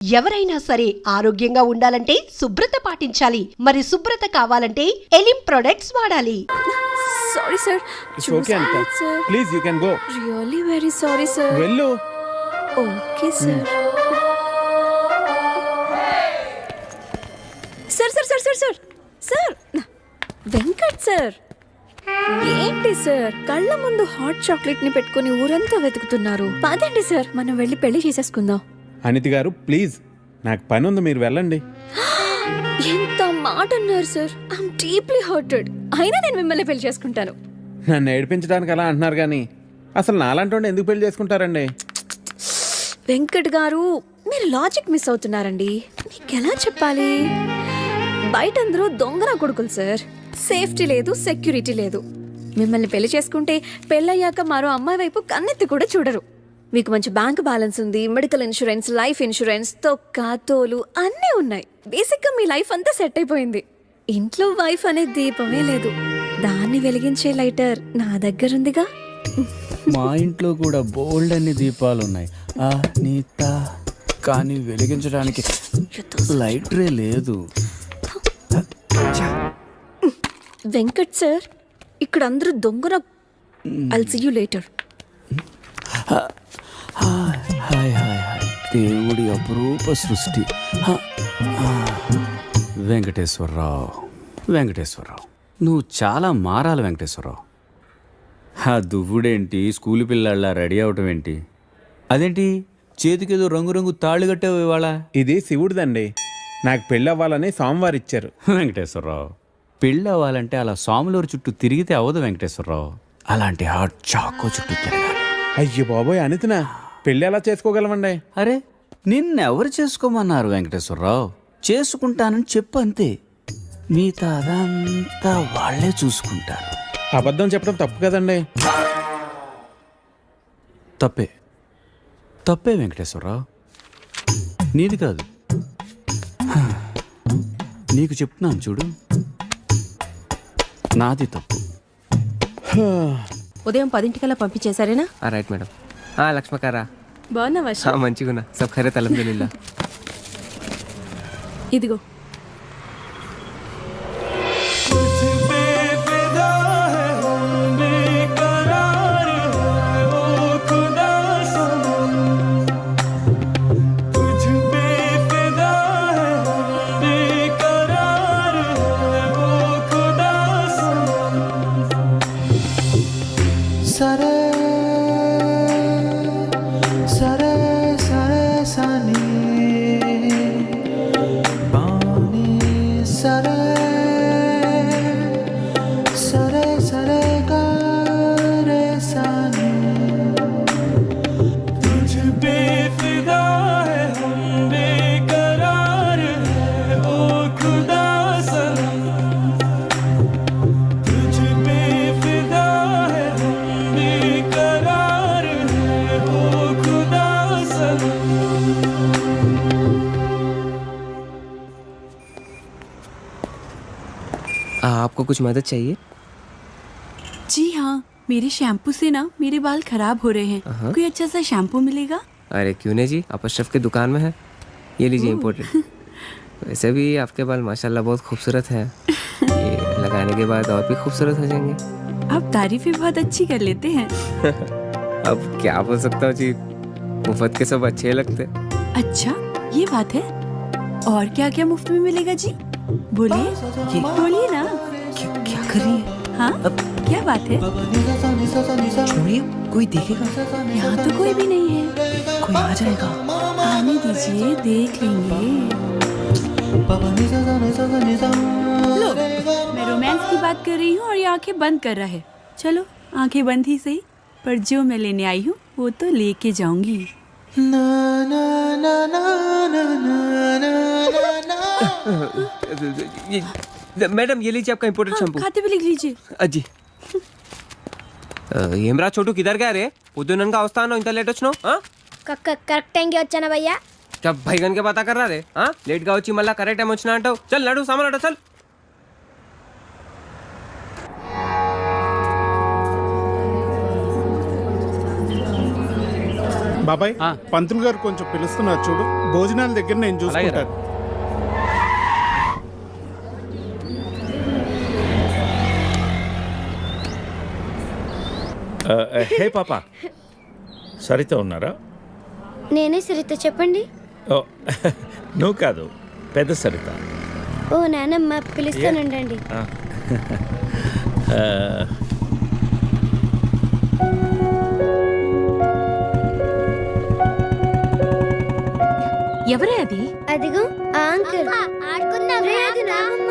ఎవరైనా సరే ఆరోగ్యంగా ఉండాలంటే శుభ్రత పాటించాలి. మరి శుభ్రత కావాలంటే ఎలిం ప్రొడక్ట్స్ వాడాలి. Sorry sir. It's okay, Anita. Please, you can go. Really very sorry sir. వెళ్ళు. Okay sir. Sir sir sir sir sir sir Venkat sir, ఏంటి సార్ కళ్ళ ముందు హాట్ చాక్లెట్ ని పెట్టుకుని ఊరంతా వెతుకుతున్నారు? పదండి సార్, మనం వెళ్ళి పెళ్లి చేసేసుకుందాం. అనిత గారు ప్లీజ్, నాకు పని ఉంది, మీరు వెళ్ళండి. ఎంత మాట అన్నారు సార్. I'm deeply hurted. అయినా నేను మిమ్మల్ని పెళ్లి చేసుకుంటాను. నన్ను ఏడిపించడానికి అలా అంటున్నారు కానీ అసలు నాలంటోండి ఎందుకు పెళ్లి చేసుకుంటారండి? వెంకట్ గారు, మీరు లాజిక్ మిస్ అవుతున్నారండి. మీకు ఎలా చెప్పాలి? బయట అందరూ దొంగన కొడుకులు సార్. సేఫ్టీ లేదు, సెక్యూరిటీ లేదు. మిమ్మల్ని పెళ్లి చేసుకుంటే పెళ్ళయ్యాక మరో అమ్మాయి వైపు కన్నెత్తి కూడా చూడరు. మీకు మంచి బ్యాంక్ బ్యాలెన్స్ ఉంది, మెడికల్ ఇన్సూరెన్స్, లైఫ్ ఇన్సూరెన్స్, తొక్క తోలు అన్నీ ఉన్నాయి. బేసిక్గా మీ లైఫ్ అంతా సెట్ అయిపోయింది. ఇంట్లో వైఫ్ అనే దీపమే లేదు, దాన్ని వెలిగించే లైటర్ నా దగ్గర ఉందిగా. మా ఇంట్లో కూడా బోల్డ్ అన్ని దీపాలు ఉన్నాయి నీత, కానీ వెలిగించడానికి లైటరే లేదు. వెంకట్ సార్, ఇక్కడ అందరూ దొంగన. I'll see you later. Hi hi hi, దేవుడి అపురూప సృష్టి. వెంకటేశ్వరరావు, వెంకటేశ్వరరావు, నువ్వు చాలా మారాలి వెంకటేశ్వరరావు. ఆ దువ్వుడేంటి, స్కూల్ పిల్లల్లా రెడీ అవటం ఏంటి? అదేంటి చేతికేదో రంగురంగు తాళ్ళు కట్టావు ఇవాళ? ఇది శివుడిదండి, నాకు పెళ్ళి అవ్వాలని స్వామివారు ఇచ్చారు. వెంకటేశ్వరరావు, పెళ్ళి అవ్వాలంటే అలా స్వాములూరు చుట్టూ తిరిగితే అవ్వదు వెంకటేశ్వరరావు. అలాంటి హాట్ చాకో చుట్టూ తిరగాలి. అయ్యో బాబోయ్ అనితనా, పెళ్ళి ఎలా చేసుకోగలమండి? అరే నిన్నెవరు చేసుకోమన్నారు వెంకటేశ్వరరావు? చేసుకుంటానని చెప్పు అంతే, మిగతా అదంతా వాళ్లే చూసుకుంటారు. అబద్ధం చెప్పడం తప్పు కదండి. తప్పే, తప్పే వెంకటేశ్వరరావు, నీది కాదు. నీకు చెప్తున్నాను చూడు, నాది తప్పు. ఉదయం 10 పంపించేశారేనా? Right madam. లక్ష్మకారా, బాగున్నావా? మంచిగున్నా, సబ్ ఖైరత్ అల్హమ్దులిల్లా. ఇదిగో आपको कुछ मदद चाहिए? जी हाँ, मेरे शैम्पू से ना मेरे बाल खराब हो रहे हैं. कोई अच्छा सा शैम्पू मिलेगा? अरे क्यों नहीं जी, आप अशरफ की दुकान में है, ये लीजिए इम्पोर्टेड. वैसे भी आपके बाल माशाल्लाह बहुत खूबसूरत है, ये लगाने के बाद और भी खूबसूरत हो जाएंगे. आप तारीफें बहुत अच्छी कर लेते हैं. अब क्या बोल सकता हूँ जी, मुफ्त के सब अच्छे लगते. अच्छा ये बात है. और क्या क्या मुफ्त में मिलेगा जी? बोलिए बोलिए ना. क्या कर रही है? हाँ अब क्या बात है? छोड़िए, कोई देखेगा. यहाँ तो कोई भी नहीं है. कोई आ जाएगा. आने दीजिए, देख लेंगे. लो, मैं रोमांस की बात कर रही हूँ और ये आंखें बंद कर रहा है. चलो आंखें बंद ही सही, पर जो मैं लेने आई हूँ वो तो लेके जाऊंगी. मैडम ये लीजिए आपका इम्पोर्टेड शैम्पू. खाते भी लिख लीजिए. అజ్జి ఏమ్రా చోటు కిదర్ గా రే పొద్దుననగా వస్తాను ఇంత లేట్ వచ్చినావు? కరెక్ట్ టైంకి వచ్చానా భయ్యా? భైగన్ కే బాతా కర్రా రే, లేట్ గా వచ్చి మళ్ళా కరెక్ట్ టైం వచ్చినా అంటావు. చల్ నడు సామాన్ అడు చల్. బాబాయ్ ఆ. పంతులు గారు కొంచెం పిలుస్తున్నారు చూడు, భోజనాల దగ్గర నేను చూసుకుంటాను. హే పాప, సరిత ఉన్నారా? నేనే సరిత, చెప్పండి. ఓ నువ్వు కాదు, పెద్ద సరిత. ఓ నానమ్మ, పిలుస్తానండి. ఎవరే అది? అదిగో ఆ అంకుల్. ఆడుకుందాం. అది నానమ్మ.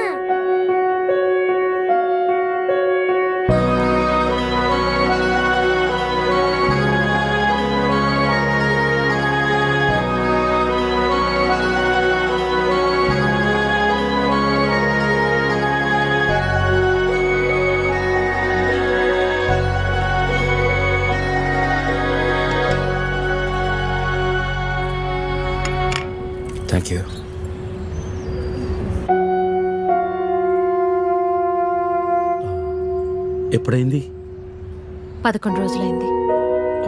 Thank you. ఎప్పుడైంది? 11 రోజులైంది.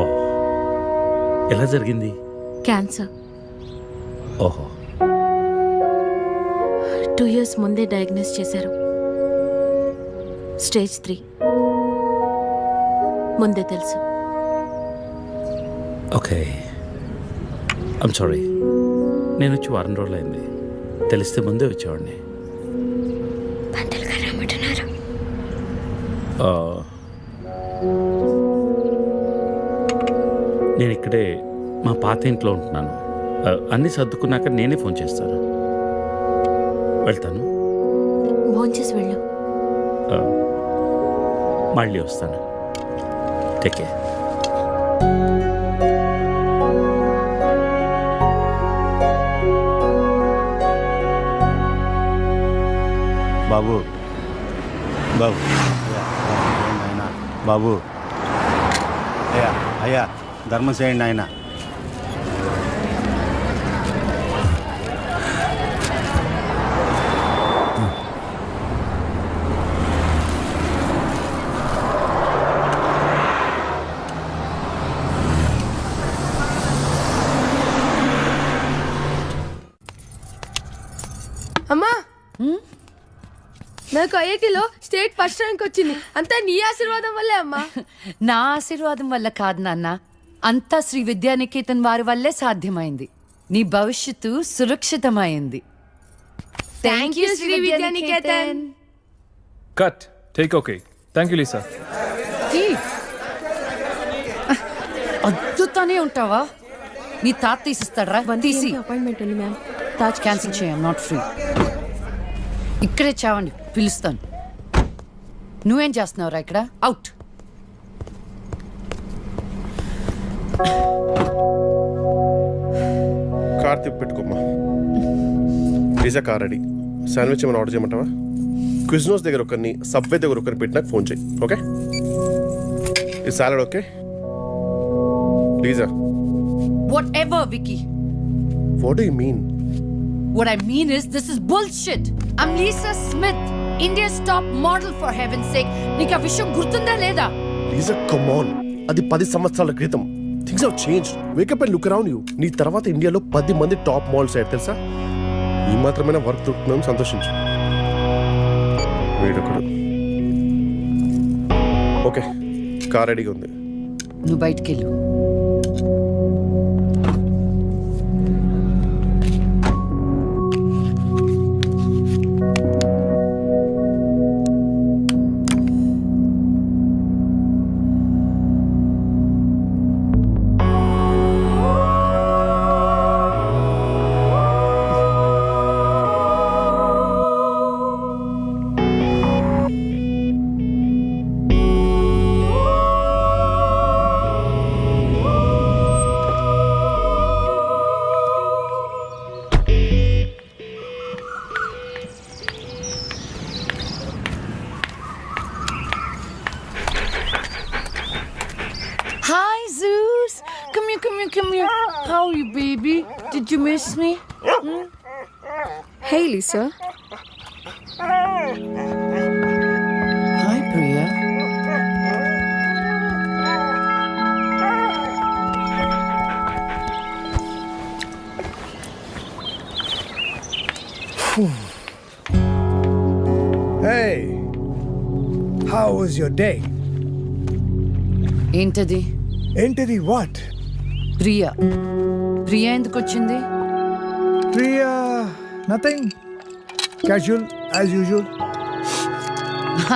ఓ, ఎలా జరిగింది? క్యాన్సర్. ఓహో. 2 years ముందే డయాగ్నోస్ చేశారు. స్టేజ్ 3. ముందే తెలుసు. Okay, I'm sorry. నేను వచ్చి వారం రోజులైంది. తెలిస్తే ముందే వచ్చేవాడిని. పంతులు గారు రమ్మంటున్నారు. నేను ఇక్కడే మా పాత ఇంట్లో ఉంటున్నాను. అన్నీ సర్దుకున్నాక నేనే ఫోన్ చేస్తాను. వెళ్తాను. భోంచేసి వెళ్ళు. మళ్ళీ వస్తాను. Take care. బాబు బాబు ఆయన బాబు, అయ్యా అయ్యా ధర్మం చేయండి ఆయన. అమ్మా, నాకు ఐఐటీలో స్టేట్ ఫస్ట్ ర్యాంక్ వచ్చింది. అంతా నీ ఆశీర్వాదం వల్లే అమ్మా. నా ఆశీర్వాదం వల్ల కాదు నాన్న, అంతా శ్రీ విద్యానికేతన్ వారి వల్లే సాధ్యమైంది. నీ భవిష్యత్తు సురక్షితమైంది. Thank you Shri Vidyaniketan. Cut take. Okay, thank you Lisa. అద్దుతానే ఉంటావా? నీ తాత తీసిస్తాడరా? తీసి అపాయింట్మెంట్ ఉంది మ్యామ్. తాజ్ క్యాన్సిల్ చేయం, నాట్ ఫ్రీ. ఇక్కడే చావండి, పిలుస్తాను. నువ్వేం చేస్తున్నావురా ఇక్కడ? అవుట్. కార్ తిప్పి పెట్టుకోమ్మా. Pizza car ready. శాండ్విచ్ ఏమైనా ఆర్డర్ చేయమంటావా? క్విజ్నోస్ దగ్గర ఒకరిని, సబ్వే దగ్గర ఒకరిని పెట్టినాక ఫోన్ చేయి. ఓకే, ఈ సాలడ్ ఓకే? ప్లీజా. Whatever, Vicky. What do you mean? What I mean is, this is bullshit. I'm Lisa Smith, India's top model, for heaven's sake. నీకు ఆ విషయం గుర్తుందా లేదా? లీజా, కమ్ ఆన్. అది 10 సంవత్సరాల క్రితం. Things have changed. Wake up and look around you. నీ తర్వాత ఇండియాలో 10 మంది టాప్ మోడల్స్ అయ్యారు తెలుసా? ఈ మాత్రమైన వర్క్ దొరుకుతున్నాం, సంతోషించు. వీడొకడు. ఓకే, కార్ రెడీగా ఉంది. నువ్వు బయటికెళ్ళు. Hi, Zeus. Come here. How are you, baby? Did you miss me? Hey, Lisa. Hi, Priya. Hey, how was your day? ఏంటది? Entity what? ప్రియా ఎందుకు వచ్చింది? Priya, nothing. Casual, as usual.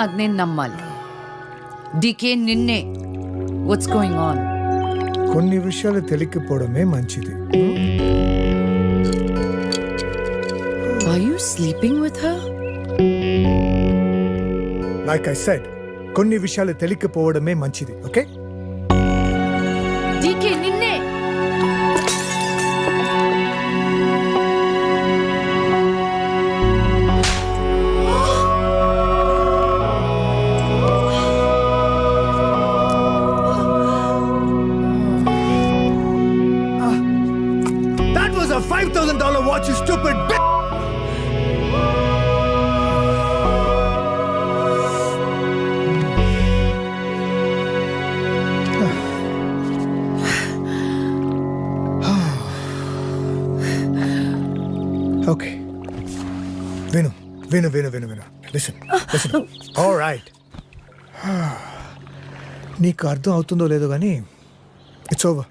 అది నేను నమ్మాలి. డీకే నిన్నే. What's going on? కొన్ని విషయాలు తెలియకపోవడమే మంచిది. Are you sleeping with her? Like I said, కొన్ని విషయాలు తెలియకపోవడమే మంచిది, ఓకే? డీకే నిన్నే. That was a $5,000 watch, you stupid bitch! Okay. Vinu. Listen. All right. నీకు అర్థం అవుతుందో లేదో కానీ it's over.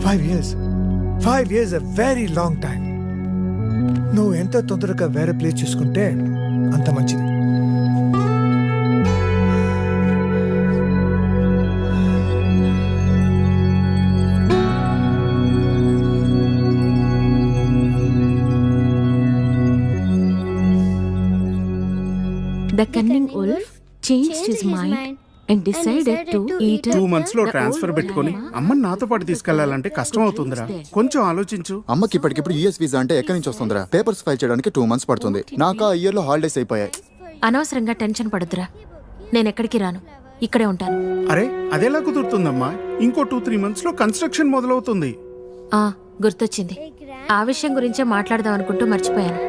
5 years. 5 years a very long time. నువ్వు ఎంత తొందరగా వేరే ప్లేస్ చూసుకుంటే అంత మంచిది. The cunning wolf changed his mind and decided to eat 2 months లో ట్రాన్స్ఫర్ పెట్టుకొని అమ్మని నాతో పాటు తీసుకెళ్లాలంటే కష్టం అవుతుందిరా. కొంచెం ఆలోచించు. అమ్మకి ఇప్పటికిప్పుడు యూఎస్ వీసా అంటే ఎక్కడి నుంచి వస్తుందిరా? పేపర్స్ ఫైల్ చేయడానికి 2 months పడుతుంది. నాకు ఆ ఇయర్ లో హాలిడేస్ అయిపోయాయి. అనవసరంగా టెన్షన్ పడొద్దురా. నేను ఎక్కడికి రాను, ఇక్కడే ఉంటాను. అరే అదెలా కుదురుతుందమ్మా? ఇంకో 2-3 months లో కన్స్ట్రక్షన్ మొదలవుతుంది. గుర్తొచ్చింది. ఆ విషయం గురించే మాట్లాడదాం అనుకుంటూ మర్చిపోయాను.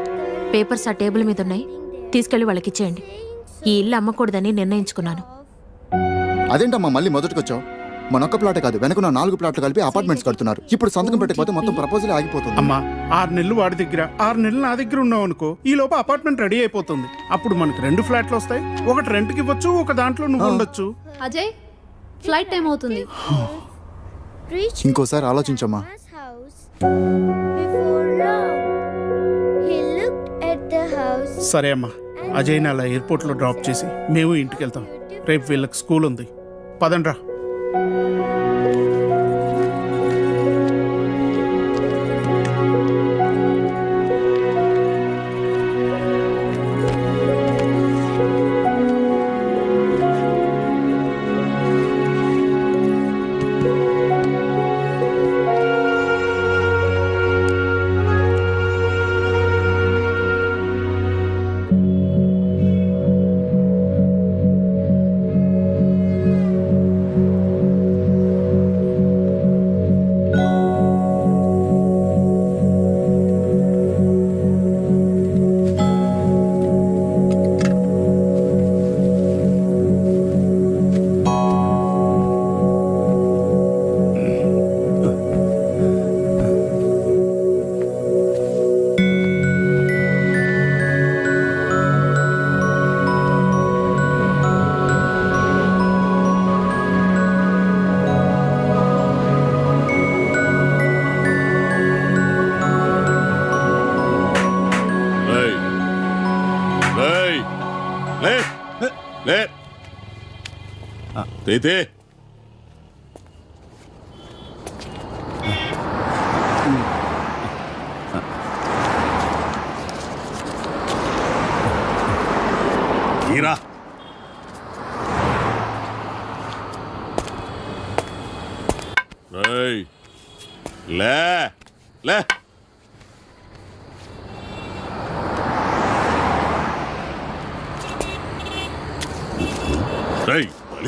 పేపర్స్ ఆ టేబుల్ మీద ఉన్నాయి, తీసుకెళ్లి వాళ్ళకి ఇచ్చేయండి. ఈ ఇల్లు అమ్మకూడదని నిర్ణయించుకున్నాను. అదేంటమ్మా మళ్ళీ మొదటికొచ్చావు? మనొక్క ప్లాటే కాదు, వెనక 4 ప్లాట్లు కలిపి అపార్ట్మెంట్స్ కడుతున్నారు. ఇప్పుడు సంతకం పెట్టకపోతే మొత్తం ప్రపోజల్ ఆగిపోతుంది. అమ్మా 6 నెలలు వాడి దగ్గర 6 నెలలు నా దగ్గర ఉన్నావు అనుకో, ఈ లోపు అపార్ట్మెంట్ రెడీ అయిపోతుంది. అప్పుడు మనకు 2 ఫ్లాట్లు వస్తాయి. ఒకటి రెంట్కి ఇవ్వచ్చు, ఒక దాంట్లో నువ్వు ఉండొచ్చు. అజయ్, ఫ్లైట్ టైం అవుతుంది. ఇంకోసారి ఆలోచించమ్మా. సరే అమ్మా, అజయ్ని అలా ఎయిర్పోర్ట్లో డ్రాప్ చేసి మేము ఇంటికి వెళ్తాం. రేపు వీళ్ళకి స్కూల్ ఉంది. పదండ్రా.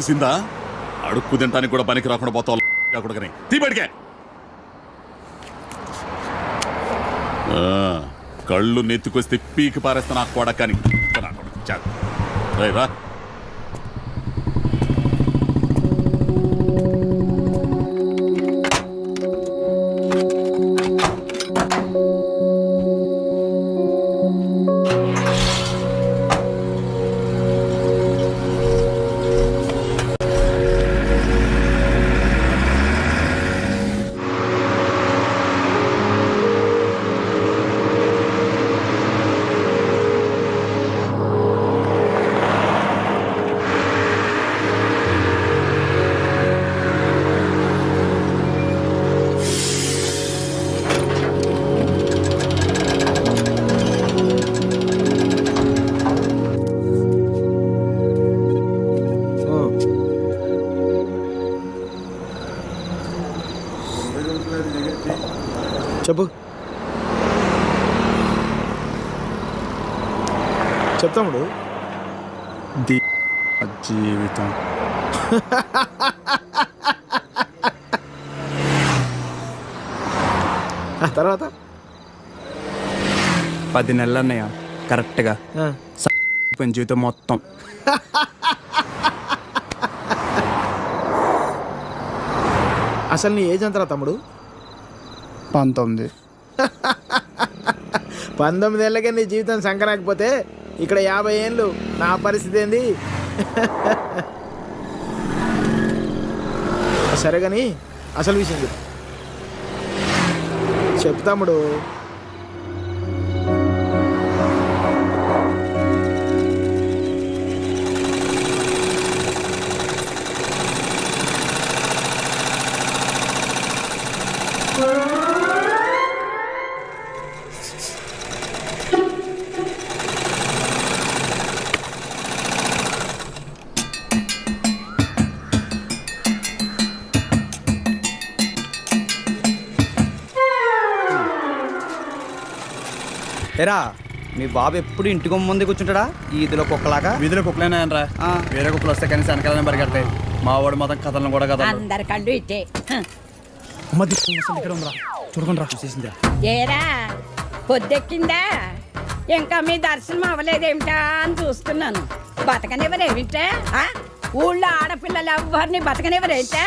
తెలిసిందా? అడుక్కు తింటానికి కూడా పనికి రాకుండా పోతావు. తీపడికే కళ్ళు నెత్తుకొస్తే పీకి పారేస్తా నాకు కొడకని. రా చెప్తాముడు జీవితం తర్వాత 10 నెలలు అన్నయ్య కరెక్ట్గా జీవితం మొత్తం. అసలు నీ ఏజ్ ఎంతరా తమ్ముడు? 19. 19 ఏళ్ళకే నీ జీవితం సంకరాకపోతే ఇక్కడ 50 ఏళ్ళు నా పరిస్థితి ఏంది? సరే కానీ అసలు విషయం చెప్తాముడు. ఎరా మీ బాబు ఎప్పుడు ఇంటికి ముందే కూర్చుంటాడా ఈదిలో కుక్కలాగా? వీధిలో కుక్కలేనాయనరా, వేరే కుక్కలు వస్తే కానీ వెనకాలనే పరిగెడతాయి. మా వాడు మొత్తం కథలను కూడా కదా అందరి కళ్ళు ఇట్టే. ఇక్కడ ఉందా చూడకుండా చూసేసిందా? ఏరా పొద్దెక్కిందా? ఇంకా మీ దర్శనం అవ్వలేదేమిటా అని చూస్తున్నాను. బతకనివ్వరేమిటా? ఊళ్ళో ఆడపిల్లలు ఎవరిని బతకనివ్వరేమిటా?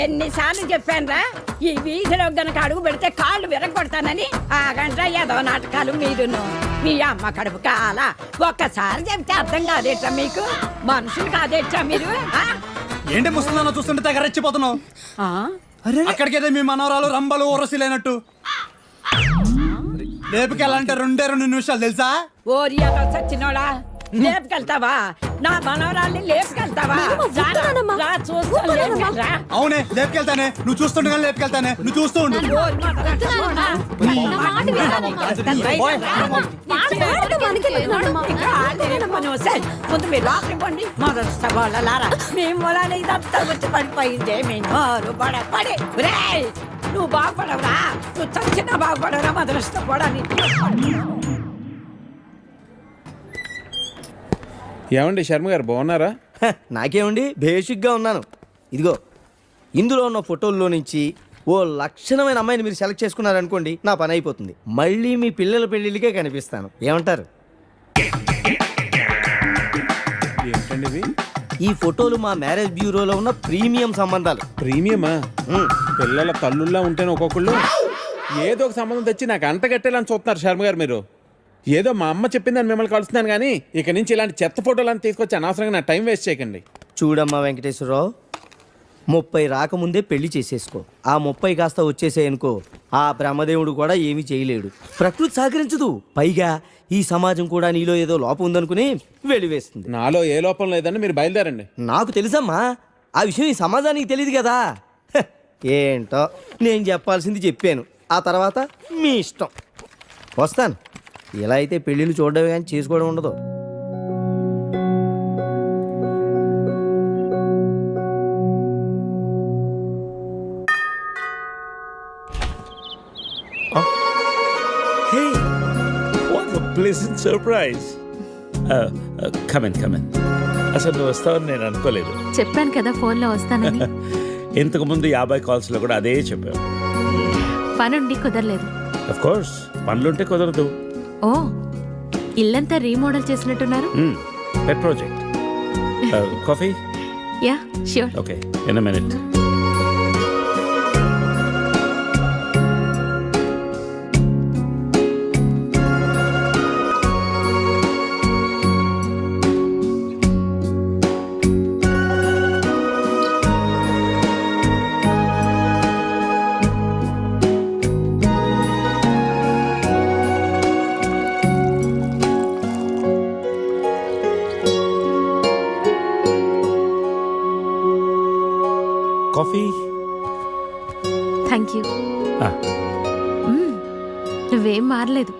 ఎన్నిసార్లు చెప్పానురా, ఈ వీధిలో గనక అడుగు పెడితే కాళ్ళు విరగొడతానని. ఆ గంట ఏదో నాటకాలు మీరును మీ అమ్మ కడుపు కాలా. ఒక్కసారి చెప్తే అర్థం కాదేట్రా మీకు? మనుషులు కాదేట్రా మీరు? ఏంటి ముసలిదాన్ని చూస్తుంటే తెగ రెచ్చిపోతున్నావు? అక్కడికైతే మీ మనవరాలు రంబలు ఊరసిలేనట్టు లేపుకెళ్ళాలంటే 2 నిమిషాలు తెలుసా? ఓరియాలో చచ్చినోడా, లేపుకెళ్తావా? నా మనవరాల్ని లేపుకెళ్తావా? అవునే లేపుకెళ్తానే, నువ్వు చూస్తుండగా లేపుకెళ్తానే, నువ్వు చూస్తూ ఉండు. ముందు మీరు లోపలికి పండి. మొదటి సవాళ్ళలారా మీ మూలాన్ని ఇదంతా వచ్చి పడిపోయిందే. మీ నోరు పడి నువ్వు బాగుపడవురా, నువ్వు చచ్చినా బాగుపడవురా. మొదలుష్టపోవడాన్ని ఏమండి శర్మ గారు బాగున్నారా? నాకేమండి, బేసిక్గా ఉన్నాను. ఇదిగో ఇందులో ఉన్న ఫోటోల్లో నుంచి ఓ లక్షణమైన అమ్మాయిని మీరు సెలెక్ట్ చేసుకున్నారనుకోండి, నా పని అయిపోతుంది. మళ్ళీ మీ పిల్లల పెళ్ళిళ్ళకే కనిపిస్తాను. ఏమంటారు? ఏంటండి ఇవి? ఈ ఫోటోలు మా మ్యారేజ్ బ్యూరోలో ఉన్న ప్రీమియం సంబంధాలు. ప్రీమియమా? పిల్లల తల్లుల్లా ఉంటేనే ఒక్కొక్కళ్ళు ఏదో ఒక సంబంధం తెచ్చి నాకు అంట కట్టేలని చూస్తున్నారు శర్మ గారు మీరు. ఏదో మా అమ్మ చెప్పిందని మిమ్మల్ని కలుస్తున్నాను కానీ ఇక నుంచి ఇలాంటి చెత్త ఫోటోలను తీసుకొచ్చి అనవసరంగా నా టైం వేస్ట్ చేయకండి. చూడమ్మా వెంకటేశ్వరరావు, 30 రాకముందే పెళ్లి చేసేసుకో. ఆ 30 కాస్త వచ్చేసేయనుకో, ఆ బ్రహ్మదేవుడు కూడా ఏమీ చేయలేడు. ప్రకృతి సహకరించదు. పైగా ఈ సమాజం కూడా నీలో ఏదో లోపం ఉందనుకుని వెలివేస్తుంది. నాలో ఏ లోపం లేదని మీరు బయలుదేరండి. నాకు తెలుసమ్మా, ఆ విషయం ఈ సమాజానికి తెలియదు కదా. ఏంటో నేను చెప్పాల్సింది చెప్పాను, ఆ తర్వాత మీ ఇష్టం. వస్తాను. ఇలా అయితే పెళ్ళిళ్ళు చూడడమే కానీ చేసుకోవడం ఉండదు. Hey, what a pleasant surprise. Come in. అసలు నువ్వు వస్తావని నేను అనుకోలేదు. చెప్పాను కదా ఫోన్లో వస్తానని. ఇంతకు ముందు 50 కాల్స్లో కూడా అదే చెప్పావు. పనుండి కుదరలేదు. అఫ్ కోర్స్ పనులుంటే కుదరదు. ఓ, ఇల్లంతా రీమోడల్ చేసినట్టున్నారు. పెట్ project. Coffee? Yeah sure. Okay, in a minute. Coffee? Thank you. నువ్వేం మారలేదు,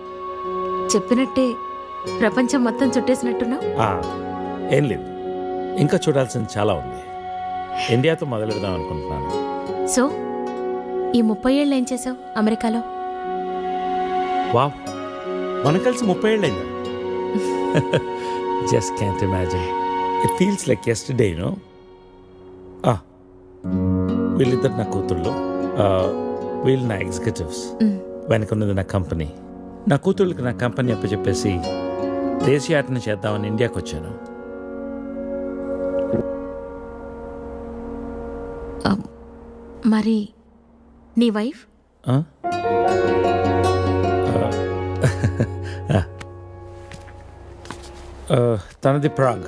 చెప్పినట్టే ప్రపంచం మొత్తం చుట్టేసినట్టున్నావు. ఏం లేదు, ఇంకా చూడాల్సింది చాలా ఉంది. ఇండియాతో మొదలు పెడదాం అనుకుంటున్నాను. సో ఈ 30 ఏళ్ళు ఏం చేసావు అమెరికాలో? వావ్, మనం కలిసి 30 ఏళ్ళైందా? Just can't imagine. It feels like yesterday, you know. వీళ్ళిద్దరు నా కూతుళ్ళు, వీళ్ళు నా ఎగ్జిక్యూటివ్స్, వెనకున్నది నా కంపెనీ. నా కూతుళ్ళకి నా కంపెనీ అప్పచెప్పేసి దేశీయాటన చేద్దామని ఇండియాకి వచ్చాను. మరి నీ వైఫ్? తనది ప్రాగ్,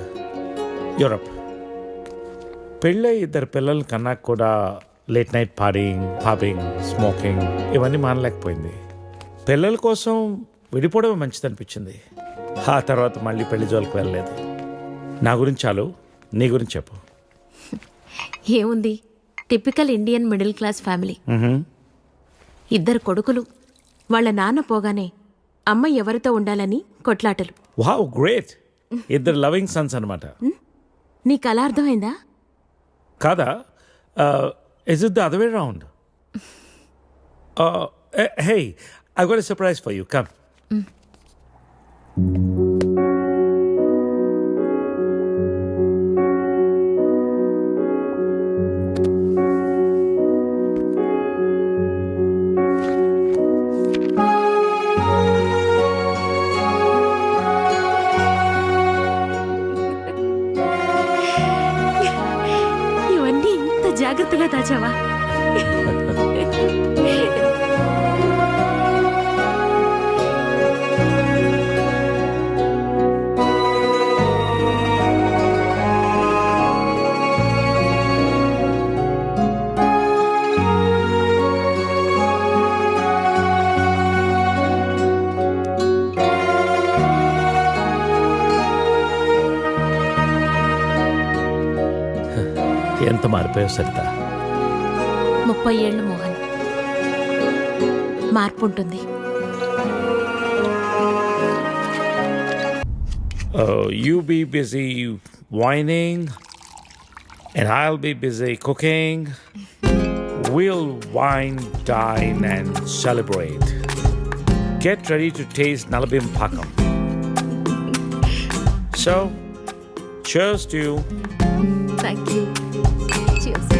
యూరప్. పెళ్ళై 2 పిల్లలు కన్నా కూడా late night partying, pubbing, smoking ఇవన్నీ మానలేకపోయింది. పిల్లల కోసం విడిపోవడమే మంచిది అనిపించింది. ఆ తర్వాత మళ్ళీ పెళ్లి జోలికి వెళ్ళలేదు. నా గురించి చాలు, నీ గురించి చెప్పు. ఏముంది, typical Indian middle class family. 2 కొడుకులు. వాళ్ళ నాన్న పోగానే అమ్మ ఎవరితో ఉండాలని కొట్లాటలు. Wow, great. 2 లవింగ్ సన్స్ అనమాట. నీకు అలా అర్థమైందా? కాదా? Is it the other way round? Hey, I got a surprise for you. Come. ఇవన్నీ ఇంత జాగ్రత్తగా దాచావా? ఎంత మారిపోయావు సరిత. 30 ఏళ్ళు మోహన్. మార్పు ఉంటుంది. You be busy whining and I'll be busy cooking. We'll wine, dine and celebrate. Get ready to taste Nalabim Pakam. So, cheers to you. Thank you. Cheers.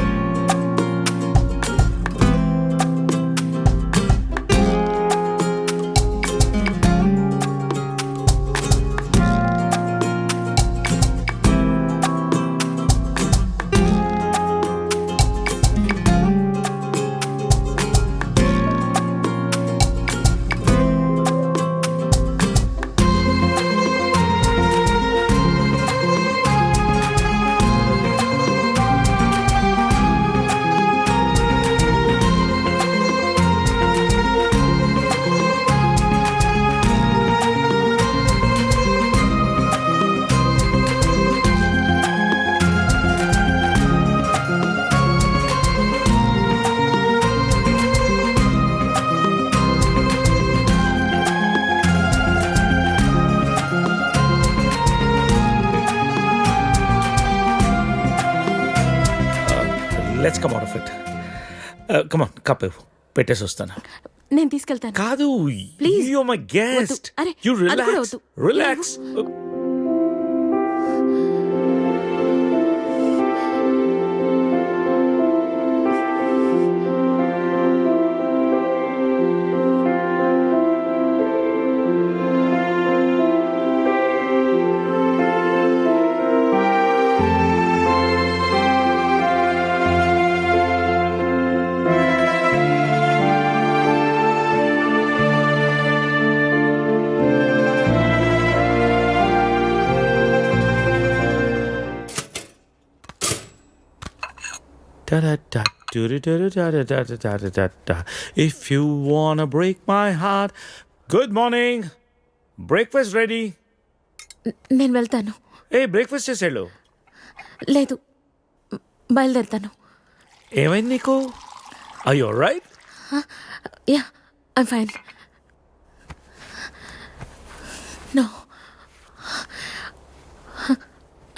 Let's come out of it. Come on, cup పెట్టేసి వస్తాను. నేను తీసుకెళ్తాను. కాదు, please. you're my guest. అరే, You అది కూడా relax. వద్దు. Relax. If you wanna break my heart. Good morning. Breakfast ready. నేను వెళ్తాను. బ్రేక్ఫాస్ట్ చేసేళ్ళు. లేదు, బయలుదేరుతాను. ఏమైంది నీకు? Are you alright? Yeah, I'm fine. No,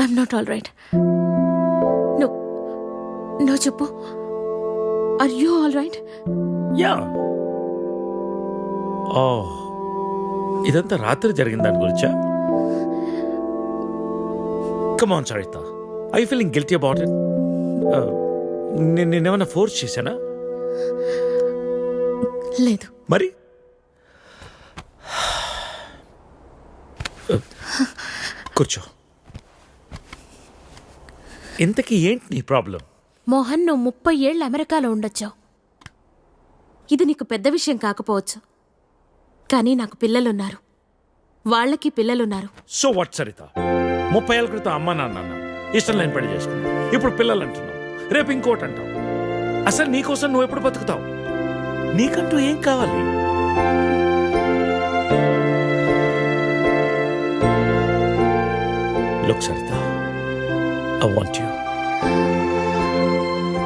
I'm not all right. No no, చెప్పు. Are you all right? Yeah. ఇదంతా రాత్రి జరిగిన దాని గురించా? Come on Saritha, I feeling guilty about it? నేనేమైనా ఫోర్స్ చేశానా? లేదు. మరి కూర్చో. ఇంతకీ ఏంటి నీ ప్రాబ్లం? మోహన్, నువ్వు 30 ఏళ్ళు అమెరికాలో ఉండొచ్చావు. ఇది నీకు పెద్ద విషయం కాకపోవచ్చు, కానీ నాకు పిల్లలున్నారు, వాళ్ళకి పిల్లలున్నారు. సో వాట్ సరిత, 30 ఏళ్ళ క్రితం అమ్మ నాన్న అన్నావు, ఇష్టం లేని పెళ్లి చేసుకున్నావు, ఇప్పుడు పిల్లలు అంటున్నావు, రేపు ఇంకోటి అంటావు. అసలు నీకోసం నువ్వు ఎప్పుడు బతుకుతావు? నీకంటూ ఏం కావాలి? Look Saritha, I want you.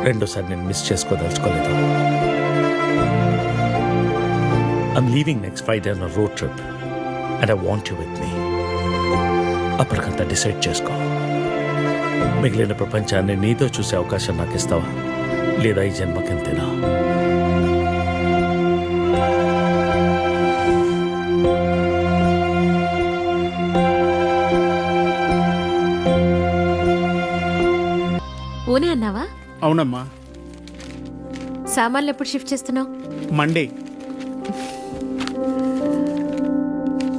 రెండోసారి నేను మిస్ చేసుకోదలుచుకోలేదు. I'm leaving next Friday on a road trip and I want you with me. అప్పటికంతా డిసైడ్ చేసుకో. మిగిలిన ప్రపంచాన్ని నీతో చూసే అవకాశం నాకు ఇస్తావా, లేదా ఈ జన్మకింతేనా? పూణే అన్నావా? అవునమ్మా. సామాన్లు ఎప్పుడు షిఫ్ట్ చేస్తున్నావు? మండే.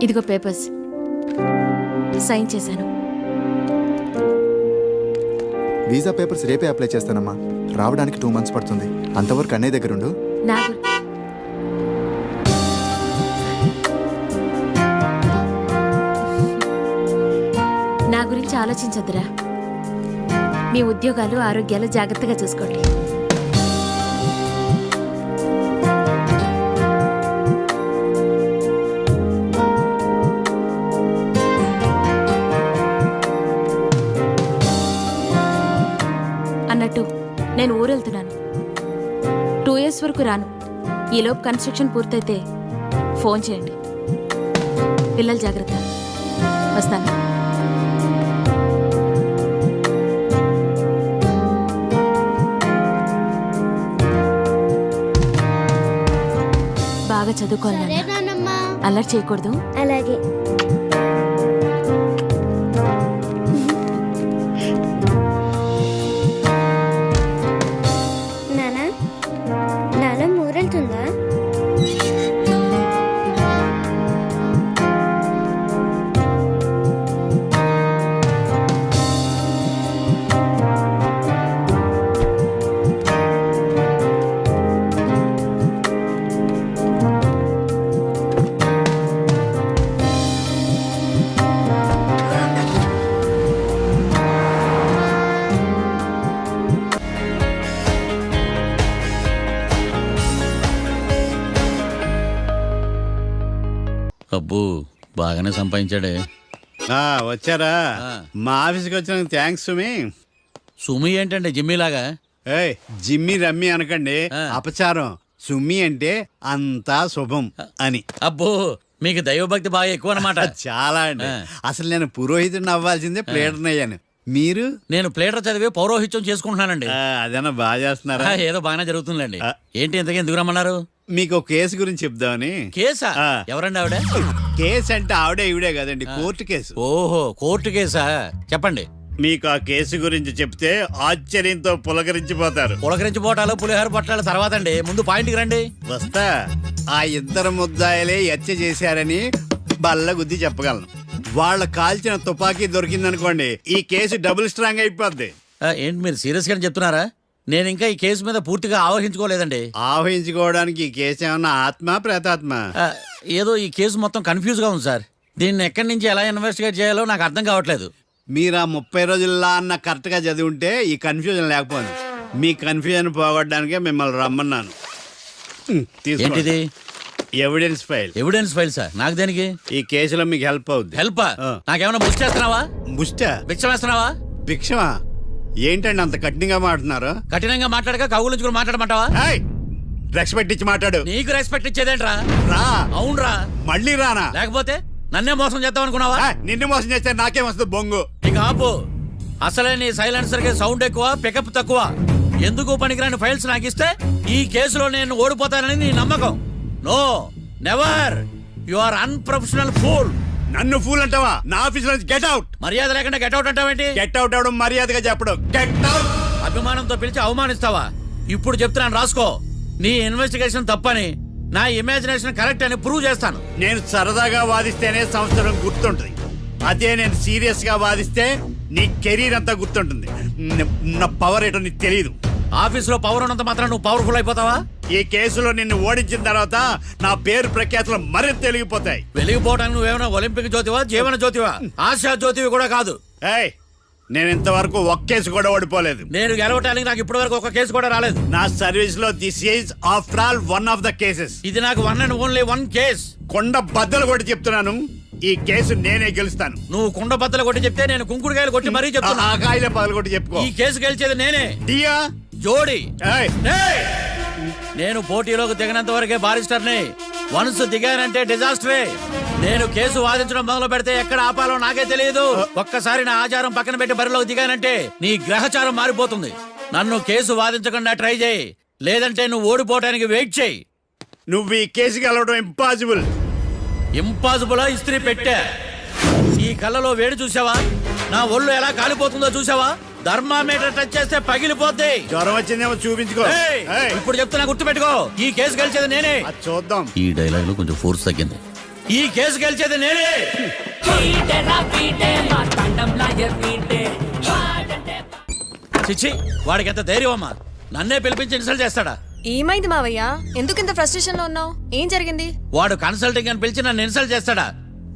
ఇదిగో పేపర్స్, సైన్ చేశాను. వీసా పేపర్స్ రేపే అప్లై చేస్తానమ్మా. రావడానికి 2 months పడుతుంది. అంతవరకు అన్నయ్య దగ్గర ఉండు. నా గురించి ఆలోచించొద్దురా. మీ ఉద్యోగాలు, ఆరోగ్యాలు జాగ్రత్తగా చూసుకోండి. అన్నట్టు నేను ఊరెళ్తున్నాను. 2 years వరకు రాను. ఈలోపు కన్స్ట్రక్షన్ పూర్తయితే ఫోన్ చేయండి. పిల్లలు జాగ్రత్త. వస్తాను. బాగా చదువుకోవాలి. అల్లరి చేయకూడదు. అలాగే. నానా, నాన్న ఊరెళ్తుందా? అబ్బో, బాగానే సంపాదించాడే. వచ్చారా? మా ఆఫీస్కి వచ్చిన థ్యాంక్స్ సుమి. సుమి ఏంటంటే జిమ్మీలాగా? ఏయ్, జిమ్మి రమ్మి అనకండి, అపచారం. సుమి అంటే అంతా శుభం అని. అబ్బో, మీకు దైవభక్తి బాగా ఎక్కువ అన్నమాట. చాలా అండి. అసలు నేను పురోహితుడిని అవ్వాల్సిందే ప్లేటర్ని అయ్యాను. మీరు? నేను ప్లేటర్ చదివి పౌరోహిత్యం చేసుకుంటున్నానండి. అదేనా బాగా చేస్తున్నారా? ఏదో బాగానే జరుగుతుందండి. ఏంటి ఇంతకీ ఎందుకు రమ్మన్నారు? మీకు ఒక కేసు గురించి చెప్దామని. కేసా? ఎవరండి ఆవిడ? కేసు అంటే ఆవిడే ఈవిడే కదండి, కోర్టు కేసు. ఓహో, కోర్టు కేసా? చెప్పండి. మీకు ఆ కేసు గురించి చెప్తే ఆశ్చర్యంతో పులకరించిపోతారు. పులకరించిపోవటాలు, పులిహోర పట్టాల తర్వాత అండి, ముందు పాయింట్కి రండి. వస్తా. ఆ 2 ముద్దాయలే హత్య చేశారని బల్ల గుద్ది చెప్పగలను. వాళ్ళ కాల్చిన తుపాకీ దొరికిందనుకోండి, ఈ కేసు డబుల్ స్ట్రాంగ్ అయిపోద్ది. ఏంటి మీరు సీరియస్ గానే చెప్తున్నారా? నేను ఇంకా ఈ కేసు మీద పూర్తిగా ఆవహించుకోలేదండి. ఆవహించుకోవడానికి ఈ కేసు ఏమన్నా ఆత్మ ప్రేతాత్మ? ఏదో ఈ కేసు మొత్తం కన్ఫ్యూజ్ గా ఉంది సార్. దీన్ని ఎక్కడి నుంచి ఎలా ఇన్వెస్టిగేట్ చేయాలో నాకు అర్థం కావట్లేదు. మీరు ఆ 30 రోజుల్లో అన్న కరెక్ట్ గా చదివి ఉంటే ఈ కన్ఫ్యూజన్ లేకపోయింది. మీ కన్ఫ్యూజన్ పోగొట్టడానికే మిమ్మల్ని రమ్మన్నాను. ఏంటిది? Evidence file. Evidence file sir? నాకు దేనికి? ఈ కేసులో మీకు హెల్ప్ అవుద్ది. హెల్ప్? నాకేమైనా బుష్ చేస్తున్నావా? బుష్టా? భిక్ష వేస్తున్నావా? భిక్షమా? ఏంటండి అంత కఠినంగా మాట్లాడుతున్నారు? కఠినంగా మాట్లాడక కవులు మాట్లాడమంటావా? రెస్పెక్ట్ ఇచ్చి మాట్లాడు. నీకు రెస్పెక్ట్ ఇచ్చేదేంట్రా? రా. అవునరా? మళ్ళీ రానా? లేకపోతే నన్నే మోసం చేద్దాం అనుకున్నావా? నిన్ను మోసం చేస్తే నాకేం వస్తుంది బొంగు? ఇక ఆపు. అసలే నీ సైలెన్సర్ కి సౌండ్ ఎక్కువ, పికప్ తక్కువ. ఎందుకు పనికిరాని ఫైల్స్ నాకు ఇస్తే ఈ కేసులో నేను ఓడిపోతానని నీ నమ్మకం. No, never. You are unprofessional fool. నన్ను ఫూల్ అంటావా? నా ఆఫీస్ నుంచి గెట్ అవుట్. మర్యాద లేకుండా గెట్ అవుట్ అంటావేంటి? గెట్ అవుట్ అవడం మర్యాదగా చెప్పడం. Get out. అభిమానంతో పిలిచి అవమానిస్తావా? ఇప్పుడు చెప్తున్నాను రాసుకో. నీ ఇన్వెస్టిగేషన్ తప్పని, నా ఇమాజినేషన్ కరెక్ట్ అని ప్రూవ్ చేస్తాను. నేను సరదాగా వాదిస్తేనే సంవత్సరం గుర్తుంటుంది. అదే నేను సీరియస్ గా వాదిస్తే నీ కెరీర్ అంతా గుర్తుంటుంది. నా పవర్ ఏంటో నీకు తెలియదు. ఆఫీసులో పవర్ ఉన్నంత మాత్రం నువ్వు పవర్ఫుల్ అయిపోతావా? ఈ కేసులో నిన్ను ఓడించిన తర్వాత నా పేరు ప్రఖ్యాతులు మరింత వెలిగిపోతాయి. వెలిగిపోవడానికి నువ్వేమైనా ఒలింపిక్ జ్యోతివా, జీవన జ్యోతివా? ఆశా జ్యోతివి కూడా కాదు. ఏయ్, నేను ఇంతవరకు ఒక్క కేసు కూడా ఓడిపోలేదు. నేను గెలవటానికి నాకు ఇప్పటి వరకు ఒక కేసు కూడా రాలేదు. నా సర్వీస్ లో this is after all one of the cases. ఇది నాకు one and only one case. కొండ బద్దలు కూడా చెప్తున్నాను, ఈ కేసు నేనే గెలుస్తాను. నువ్వు కుండ బద్దలు కొట్టి చెప్తే నేను కుంకుడుకాయలు కొట్టి మరీ చెప్తున్నా. ఆ కాయలే పగలు కొట్టి చెప్పుకో. ఈ కేసు గెలిచేది నేనే. డియా జోడి. ఏయ్, నేను పోటీలోకి దిగినంత వరకే బారిస్టర్ని. వన్స్ దిగానంటే డిజాస్టరే. నేను కేసు వాదించడం మొదలు పెడితే ఎక్కడ ఆపాలో నాకే తెలియదు. ఒక్కసారి నా ఆచారం పక్కన పెట్టి బరిలోకి దిగానంటే నీ గ్రహచారం మారిపోతుంది. నన్ను కేసు వాదించకుండా ట్రై చేయి, లేదంటే నువ్వు ఓడిపోవడానికి వెయిట్ చేయి. నువ్వు ఈ కేసు గెలవడం ఇంపాసిబుల్. ఇంపాసిబుల్ ఇస్త్రీ పెట్టా. ఈ కళ్ళలో వేడి చూసావా? నా ఒళ్ళు ఎలా కాలిపోతుందో చూసావా? థర్మామీటర్ టచ్ చేస్తే పగిలిపోద్ది. జ్వరం వచ్చిందేమో చూపించుకో. ఇప్పుడు చెప్తున్నా, గుర్తు పెట్టుకో. ఈ కేసు గెలిచేది నేనే. చూద్దాం. ఈ డైలాగ్ లో కొంచెం ఫోర్స్ తగ్గింది. ఈ కేసు గెలిచేది నేనే. చిచ్చి, వాడికి ఎంత ధైర్యం అమ్మా! నన్నే పిలిపించి ఇన్సల్ట్ చేస్తాడా? ఏమైంది మావయ్య? ఎందుకు ఇంత ఫ్రస్ట్రేషన్ లో ఉన్నావు? ఏం జరిగింది? వాడు కన్సల్టింగ్ అని పిలిచి నన్ను ఇన్సల్ట్ చేస్తాడా?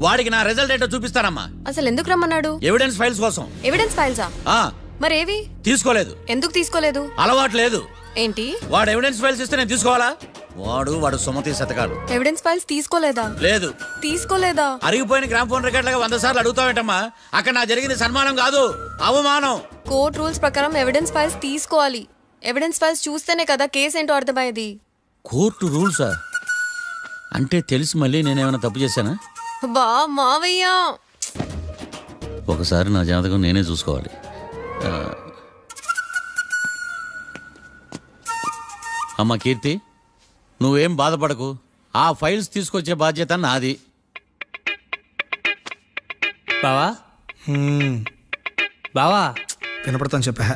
వాడికి నా రిజల్ట్ ఏంటో చూపిస్తానమ్మా. అసలు ఎందుకు రమ్మన్నాడు? ఎవిడెన్స్ ఫైల్స్ కోసం. ఎవిడెన్స్ ఫైల్సా? ఆ మరేవి? తీసుకోలేదు. ఎందుకు తీసుకోలేదు? అలవాటు లేదు. ఏంటి? వాడు ఎవిడెన్స్ ఫైల్స్ ఇస్తే నేను తీసుకోవాలా? వాడు సుమతి శతకాలు. ఎవిడెన్స్ ఫైల్స్ తీసుకోలేదా? లేదు. తీసుకోలేదా? అరిగిపోయిన గ్రామ్ ఫోన్ రికార్డ్ లాగా 100 సార్లు అడుగుతావేంటమ్మా? అక్కడ నా జరిగింది సన్మానం కాదు, అవమానం. కోర్ట్ రూల్స్ ప్రకారం ఎవిడెన్స్ ఫైల్స్ తీసుకోవాలి. ఎవిడెన్స్ ఫైల్స్ చూస్తేనే కదా కేసు ఏంటో అర్థమయ్యేది. కోర్టు రూల్సా? అంటే తెలిసి మళ్ళీ నేనేమైనా తప్పు చేశానా? బా మావయ్య, ఒకసారి నా జాతకం నేనే చూసుకోవాలి. అమ్మా కీర్తి, నువ్వేం బాధపడకు. ఆ ఫైల్స్ తీసుకొచ్చే బాధ్యత నాది. బావా బావా వినపడతాను చెప్పా.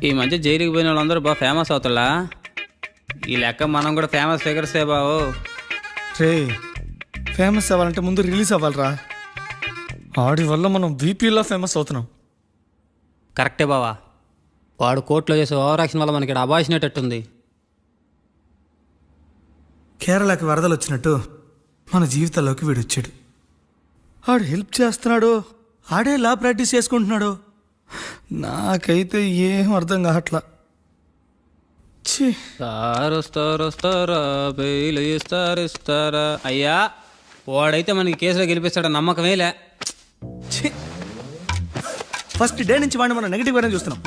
ఈ మధ్య జైలుకి పోయిన వాళ్ళందరూ బాగా ఫేమస్ అవుతారా? ఈ లెక్క మనం కూడా ఫేమస్ ఫిగర్సే బావు. రే, ఫేమస్ అవ్వాలంటే ముందు రిలీజ్ అవ్వాలిరా. ఆడి వల్ల మనం వీపీలో ఫేమస్ అవుతున్నాం. కరెక్టే బావా. వాడు కోర్టులో చేసే ఓవర్ యాక్షన్ వల్ల మనకి అబాయిసినట్టుంది. కేరళకి వరదలు వచ్చినట్టు మన జీవితాల్లోకి వీడు వచ్చాడు. ఆడు హెల్ప్ చేస్తున్నాడు, ఆడే లా ప్రాక్టీస్ చేసుకుంటున్నాడు. నాకైతే ఏం అర్థం కావట్లా. వస్తారా బెయిల్ ఇస్తారా? అయ్యా, వాడైతే మనకి కేసులో గెలిపిస్తాడ నమ్మకమేలే. ఫస్ట్ డే నుంచి వాడిని మనం నెగిటివ్ గానే చూస్తున్నాం.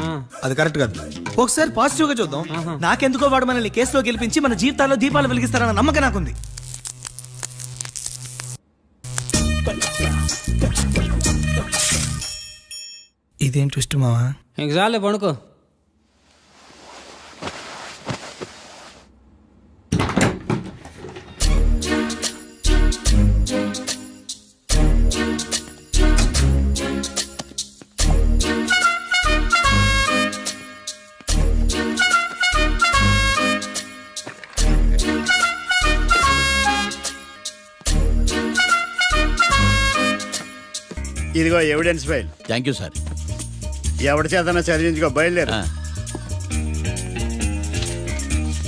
అది కరెక్ట్ కాదు. ఒకసారి పాజిటివ్ గా చూద్దాం. నాకెందుకో వాడు మనల్ని కేసులో గెలిపించి మన జీవితాల్లో దీపాలు వెలిగిస్తారన్న నమ్మకం నాకుంది. ఇదేం ట్విస్ట్ మావా? ఎగ్జామ్లే పడుకో. ఇదిగో evidence file. Thank you sir. ఎవరి చేతనా చదివించుకో, బయలుదేరు.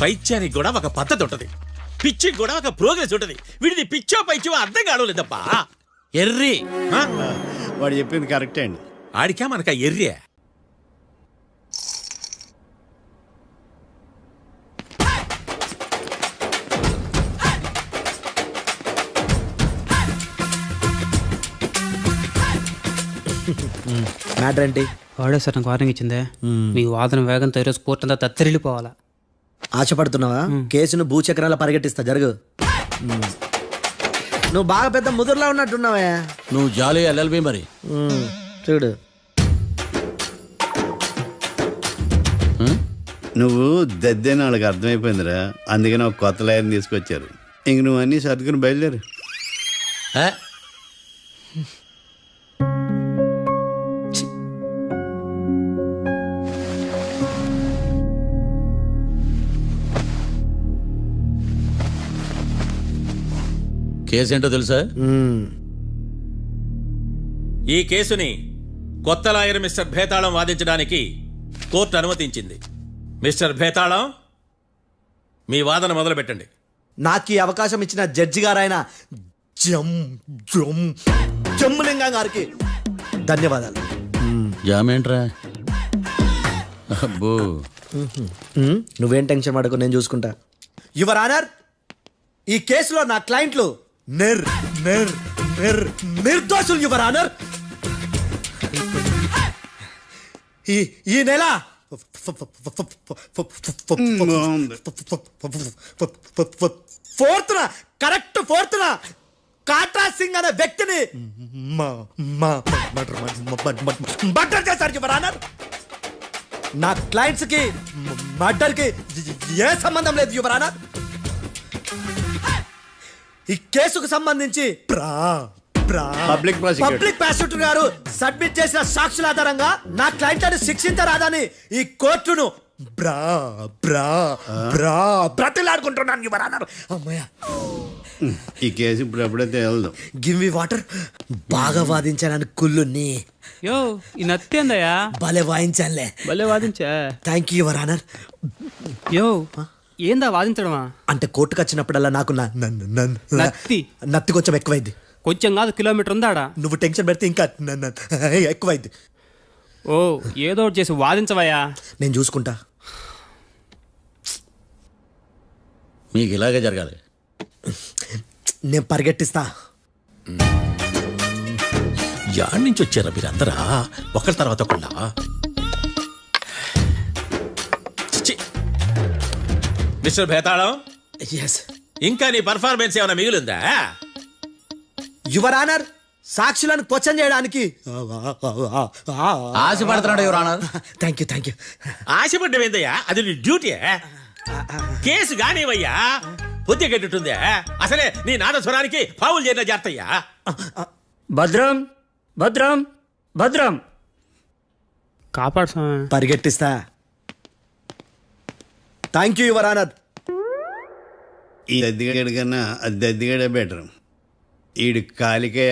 పైత్యానికి కూడా ఒక పద్ధతి ఉంటది, పిచ్చికి కూడా ఒక ప్రోగ్రెస్ ఉంటది. వీడిని పిచ్చో పైచో అర్థం కావలేదప్పా. ఎర్రి వాడు చెప్పింది కరెక్టే అండి. ఆడికా మనక ఎర్రియా? మ్యాటర్ ఏంటి? వాడే సార్ నాకు వార్నింగ్ ఇచ్చిందే. మీ వాదన వేగంతో ఈరోజు కోర్టు అంతా తత్తరిల్లిపోవాలా. ఆశపడుతున్నావా? కేసును భూచక్రాల పరిగెట్టిస్తా, జరుగు. నువ్వు బాగా పెద్ద ముదురులా ఉన్నట్టున్నావే. నువ్వు జాలి ఎల్ఎల్బి మరి. చూడు, నువ్వు దద్దేని వాళ్ళకి అర్థమైపోయిందిరా. అందుకని ఒక కొత్త లాయర్ని తీసుకొచ్చారు. ఇంక నువ్వు అన్నీ సర్దుకుని బయలుదేరు. కేసేంటో తెలుసా? ఈ కేసుని కొత్త లాయర్ మిస్టర్ భేతాళం వాదించడానికి కోర్టు అనుమతించింది. మిస్టర్ భేతాళం, మీ వాదన మొదలు పెట్టండి. నాకు ఈ అవకాశం ఇచ్చిన జడ్జి గారైన జమ్ములింగం గారికి ధన్యవాదాలు. జామేంట్రా? అబ్బో, నువ్వేం టెన్షన్ పడకు, నేను చూసుకుంటా. యువర్ ఆనర్, ఈ కేసులో నా క్లయింట్లు నిర్దోషులు యువర్ ఆనర్. ఈ నెల ఫోర్త్న కాట్రా సింగ్ అనే వ్యక్తిని మర్డర్ చేశారు యువర్ ఆనర్. నా క్లయింట్స్ కి మర్డర్ కి ఏ సంబంధం లేదు యువర్ ఆనర్. ఈ కేసుకు సంబంధించి పబ్లిక్ ప్రాసిక్యూటర్ గారు సబ్మిట్ చేసిన సాక్షుల ఆధారంగా నా క్లయింట్ అని శిక్షించరాదని ఈ కోర్టును బ్రతిలాడుకుంటున్నాను యువర్ ఆనర్. అమ్మయ్య, ఈ కేసు ఇప్పుడు ఎప్పుడైతే వెళ్దాం. Give me water. బాగా వాదించానని కుళ్ళుని యో ఈ నత్తేందయ్యా? భలే వాయించానులే. భలే వాదించా. Thank you your honour. యో ఏందా వాదించడమా? అంటే కోర్టుకు వచ్చినప్పుడల్లా నాకు నత్తి కొంచెం ఎక్కువైంది. కొంచెం కాదు, కిలోమీటర్ ఉందాడా. నువ్వు టెన్షన్ పెడితే ఇంకా ఎక్కువైంది. ఓ ఏదో ఒకటి చేసి వాదించవయ్యా. నేను చూసుకుంటా. మీకు ఇలాగే జరగాలి. నేను పరిగెట్టిస్తా. యాడ్ నుంచి వచ్చారా మీరందరా ఒకరి తర్వాత ఒకళ్ళ? మిస్టర్ భేతాళం, ఇంకా నీ పర్ఫార్మెన్స్ ఏమైనా మిగిలిందా? యువర్ ఆనర్, సాక్షులను క్వశ్చన్ చేయడానికి ఆశపడుతున్నాడు యువర్ ఆనర్. Thank you. ఆశపడ్డం ఏందయ్యా? అది నీ డ్యూటీ. కేసు గానివయ్యా, బుద్ధి గట్టుందే. అసలే నీ నాదస్వరానికి పావులు చేరిన జాగ్రత్తయ్యా. భద్రం భద్రం భద్రం కాపాడు. పరిగెట్టిస్తా. Thank you your honour. ఈ దద్దిగడి కన్నా అది దద్దిగడే బెటర్. ఈడు కాలికే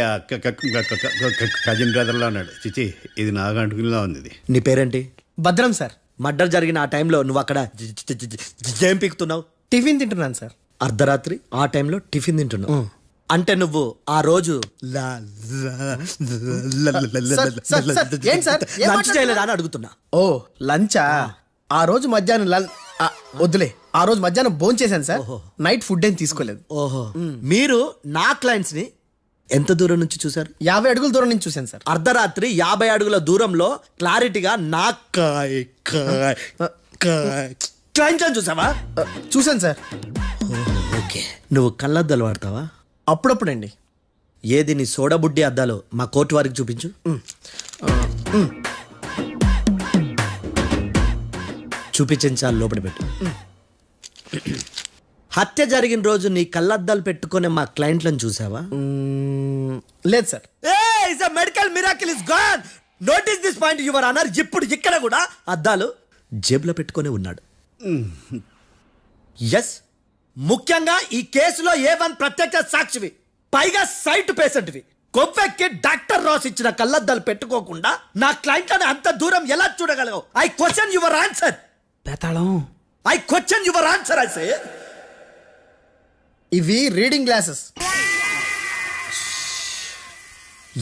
కజిన్ బ్రదర్లో ఉన్నాడు. చిచి, ఇది నాకు అంటుకునిలా ఉంది. ఇది నీ పేరేంటి? భద్రం సార్. మర్డర్ జరిగిన ఆ టైంలో నువ్వు అక్కడ ఏం పీకుతున్నావు? టిఫిన్ తింటున్నాను సార్. అర్ధరాత్రి ఆ టైంలో టిఫిన్ తింటున్నావు అంటే నువ్వు ఆ రోజు లంచ్ చేయలేదా అని అడుగుతున్నా. ఓ లంచా? ఆ రోజు మధ్యాహ్నం వద్దులే, ఆ రోజు మధ్యాహ్నం భోంచేశాను సార్. నైట్ ఫుడ్ ఏం తీసుకోలేదు. ఓహో, మీరు నా క్లయింట్స్ ని ఎంత దూరం నుంచి చూసారు? 50 అడుగుల దూరం నుంచి చూశాను సార్. అర్ధరాత్రి 50 అడుగుల దూరంలో క్లారిటీగా నా క్లయింట్స్ అని చూసావా? చూశాను సార్. ఓకే, నువ్వు కళ్ళద్దాలు వాడతావా? అప్పుడప్పుడండి. ఏది నీ సోడబుడ్డి అద్దాలు మా కోర్టు వారికి చూపించు. చూపించాలి, లోపల పెట్టు. హత్య జరిగిన రోజు నీ కళ్ళద్దాలు పెట్టుకునే మా క్లయింట్లను చూసావా? లేదు sir. Medical miracle is gone. Notice this point your honour. ఇప్పుడు ఇక్కడ కూడా అద్దాలు జేబులో పెట్టుకొని ఉన్నాడు. ఎస్, ముఖ్యంగా ఈ కేసులో A1 ప్రత్యక్ష సాక్షివి, పైగా సైట్ పేషెంట్వి. కొవ్వెక్కి డాక్టర్ రాస్ ఇచ్చిన కళ్ళద్దాలు పెట్టుకోకుండా నా క్లయింట్లను అంత దూరం ఎలా చూడగలవు? I question your answer. I question your answer. I say ఇవి రీడింగ్ గ్లాసెస్.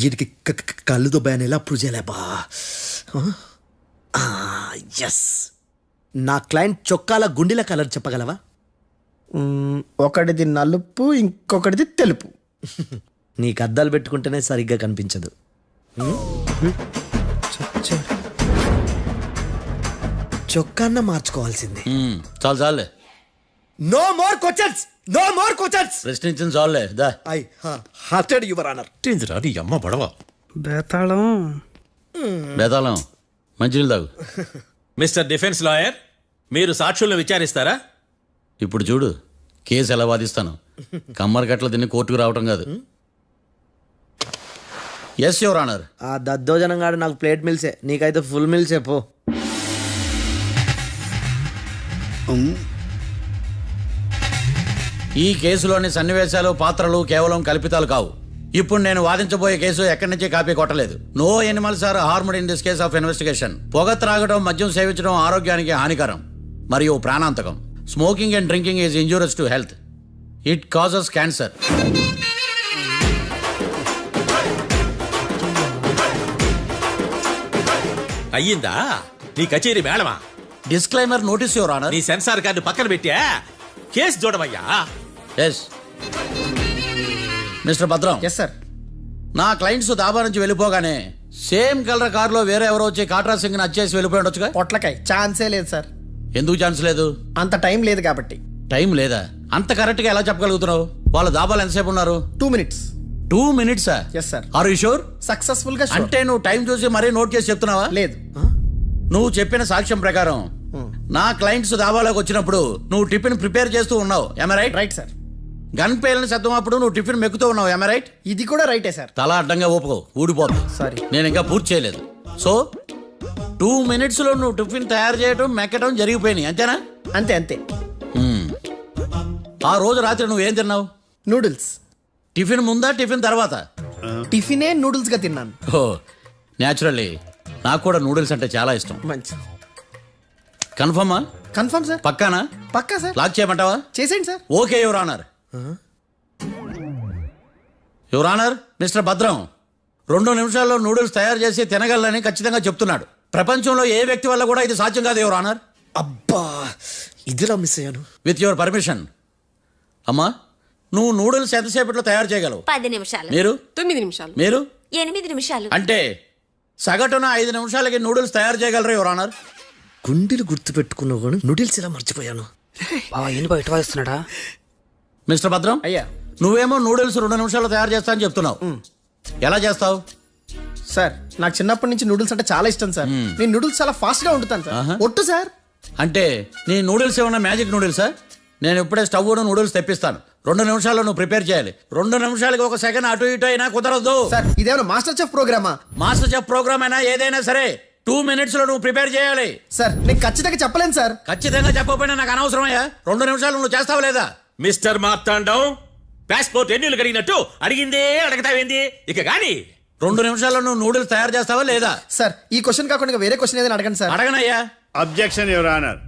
వీటికి కళ్ళు దుబ్బాయని ఎలా ప్రూవ్ చేయలేబా? ఎస్, నా క్లయింట్ చొక్కాల గుండెల కలర్ చెప్పగలవా? ఒకటిది నలుపు, ఇంకొకటిది తెలుపు. నీకు అద్దాలు పెట్టుకుంటేనే సరిగ్గా కనిపించదు. చొక్కాన్న మార్చుకోవాల్సింది. చాలు చాలే. No more questions, no more questions. ప్రశ్నించిన చాలులే. దా ఐ హార్టెడ్ యువర్ ఆనర్. నీ అమ్మ పడవ. బేతాళం బేతాళం మంచినీళ్ళు తాగు. మిస్టర్ డిఫెన్స్ లాయర్, మీరు సాక్షులను విచారిస్తారా? ఇప్పుడు చూడు కేసు ఎలా వాదిస్తాను. కమ్మరి గట్ల తిని కోర్టుకు రావటం కాదు. Yes your honour. ఆ దద్దోజనం గాడు నాకు ప్లేట్ మిల్సే, నీకైతే ఫుల్ మిల్సే పో. ఈ కేసులోని సన్నివేశాలు పాత్రలు కేవలం కల్పితాలు కావు. ఇప్పుడు నేను వాదించబోయే కేసు ఎక్కడి నుంచి కాపీ కొట్టలేదు. No animals are harmed in this case of investigation. పొగ త్రాగడం, మద్యం సేవించడం ఆరోగ్యానికి హానికరం మరియు ప్రాణాంతకం. Smoking and drinking is injurious to health. It causes cancer. అయ్యిందా నీ కచేరీ మేడమా? Disclaimer notice your honour. నీ సెన్సార్ కార్డు పక్కన పెట్టా కేసు చూడమయ్యా. Yes mister Bhadram. Yes sir. నా క్లయింట్స్ దాబా నుంచి వెళ్ళిపోగానే సేమ్ కలర్ కారులో వేరే ఎవరో వచ్చి కాట్రా సింగ్ వచ్చేసి వెళ్ళిపోయి ఉండొచ్చుగా. పొట్లకాయ ఛాన్సే లేదు సార్. ఎందుకు ఛాన్స్ లేదు? అంత టైం లేదు కాబట్టి. టైం లేదా? అంత కరెక్ట్ గా ఎలా చెప్పగలుగుతున్నావు? వాళ్ళ దాబాలు ఎంతసేపు ఉన్నారు? 2 minutes. 2 minutes? Yes sir. Are you sure? Successful గా అంటే నువ్వు టైం చూసి మరీ నోట్ చేసి చెప్తున్నావా? లేదు. నువ్వు చెప్పిన సాక్ష్యం ప్రకారం నా క్లయింట్స్ దాబాలోకి వచ్చినప్పుడు నువ్వు టిఫిన్ ప్రిపేర్ చేస్తూ ఉన్నావు. Am I right? Right sir. Gun పేలిన శబ్దం అప్పుడు నువ్వు టిఫిన్ మెక్కుతూ ఉన్నావు. Am I right? ఇది కూడా రైటే సార్. తల అడ్డంగా ఊపుకో, ఊడిపోదు. సారీ, నేను ఇంకా పూర్తి చేయలేదు. సో 2 minutes లో నువ్వు టిఫిన్ తయారు చేయడం మెక్కడం జరిగిపోయినాయి, అంతేనా? అంతే అంతే. ఆ రోజు రాత్రి నువ్వేం తిన్నావు? నూడిల్స్. టిఫిన్ ముందా టిఫిన్ తర్వాత? టిఫినే నూడిల్స్ గా తిన్నాను. ఓ న్యాచురల్లీ నాకు కూడా నూడిల్స్ అంటే చాలా ఇష్టం. మంచి. కన్ఫర్మా? Confirm sir. పక్కానా? పక్కా సార్. లాక్ చేయమంటావా? చేసేయండి sir. Okay your honour. Your honour, mister Bhadram 2 నిమిషాల్లో నూడిల్స్ తయారు చేసి తినగలని ఖచ్చితంగా చెప్తున్నాడు. ప్రపంచంలో ఏ వ్యక్తి వల్ల కూడా ఇది సాధ్యం కాదు యువర్ ఆనర్. అబ్బా, ఇదిలా మిస్ అయ్యాను. With your permission. అమ్మా, నువ్వు నూడిల్స్ ఎంతసేపట్లో తయారు చేయగలవు? 10 నిమిషాలు. మీరు? 9 నిమిషాలు. మీరు? 8 నిమిషాలు. అంటే సగటున 5 నిమిషాలకి నూడిల్స్ తయారు చేయగలరు యువర్ ఆనర్. గుండెలు గుర్తు పెట్టుకున్నావు కానీ నూడిల్స్ ఇలా మర్చిపోయాను. బయట వాయిస్తున్నాడా? మిస్టర్ భద్రం, అయ్యా, నువ్వేమో నూడిల్స్ 2 నిమిషాల్లో తయారు చేస్తా అని చెప్తున్నావు. ఎలా చేస్తావు? సార్ నాకు చిన్నప్పటి నుంచి నూడిల్స్ అంటే చాలా ఇష్టం సార్. నేను నూడిల్స్ చాలా ఫాస్ట్ గా వండుతాను సార్. ఒట్టు సార్. అంటే నీ నూడిల్స్ ఏమన్నా మ్యాజిక్ నూడిల్సా? నేను ఇప్పుడే స్టవ్ నూడిల్స్ తెప్పిస్తాను. 2 నిమిషాల్లో నువ్వు ప్రిపేర్ చేయాలి. 2 నిమిషాలకి 1 సెకండ్ అటు ఇటు అయినా కుదరదు. సార్ ఇదేమైనా మాస్టర్ చెఫ్ ప్రోగ్రామా? మాస్టర్ చెఫ్ ప్రోగ్రామ్ అయినా ఏదైనా సరే 2 minutes లో నువ్వు ప్రిపేర్ చేయాలి. సార్ నేను ఖచ్చితంగా చెప్పలేను సార్. ఖచ్చితంగా చెప్పకపోయినా నాకు అనవసరమయ్యా. 2 నిమిషాలు నువ్వు చేస్తావు లేదా? మిస్టర్ మార్తాండం, పాస్పోర్ట్ ఎన్నిళ్ళు కడిగినట్టు అడిగిందే అడగతావేంది? ఇక గాని 2 నిమిషాల్లో నువ్వు నూడిల్స్ తయారు చేస్తావా లేదా? సార్ ఈ క్వశ్చన్ కాకుండా వేరే క్వశ్చన్ ఏదైనా అడగండి సార్. అడగనయ్యా. Objection your honour.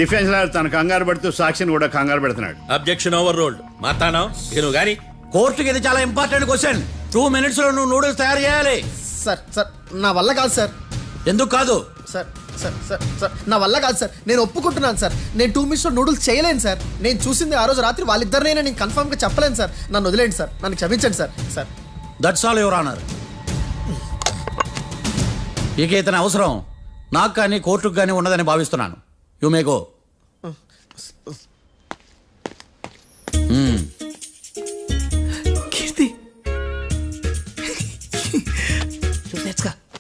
Defence lawyer తన కంగారు పడుతూ సాక్షిని కూడా కంగారు పెడుతున్నాడు. Objection over ruled. మార్తాండం, ఇక నువ్వు గాని. కోర్టుకి ఇది చాలా ఇంపార్టెంట్ క్వశ్చన్. 2 minutes లో నువ్వు నూడిల్స్ తయారు చేయాలి. సార్ సార్ నా వల్ల కాదు సార్. ఎందుకు కాదు? సార్ సార్ సార్ సార్ నా వల్ల కాదు సార్. నేను ఒప్పుకుంటున్నాను సార్. నేను 2 minutes లో నూడిల్స్ చేయలేను సార్. నేను చూసింది ఆ రోజు రాత్రి వాళ్ళిద్దరినైనా నేను కన్ఫర్మ్ గా చెప్పలేను సార్. నన్ను వదిలేండి సార్. నన్ను క్షమించండి sir. Sir that's all your honour. ఇక ఇతని అవసరం నాకు కానీ కోర్టుకు కానీ ఉన్నదని భావిస్తున్నాను. You may go.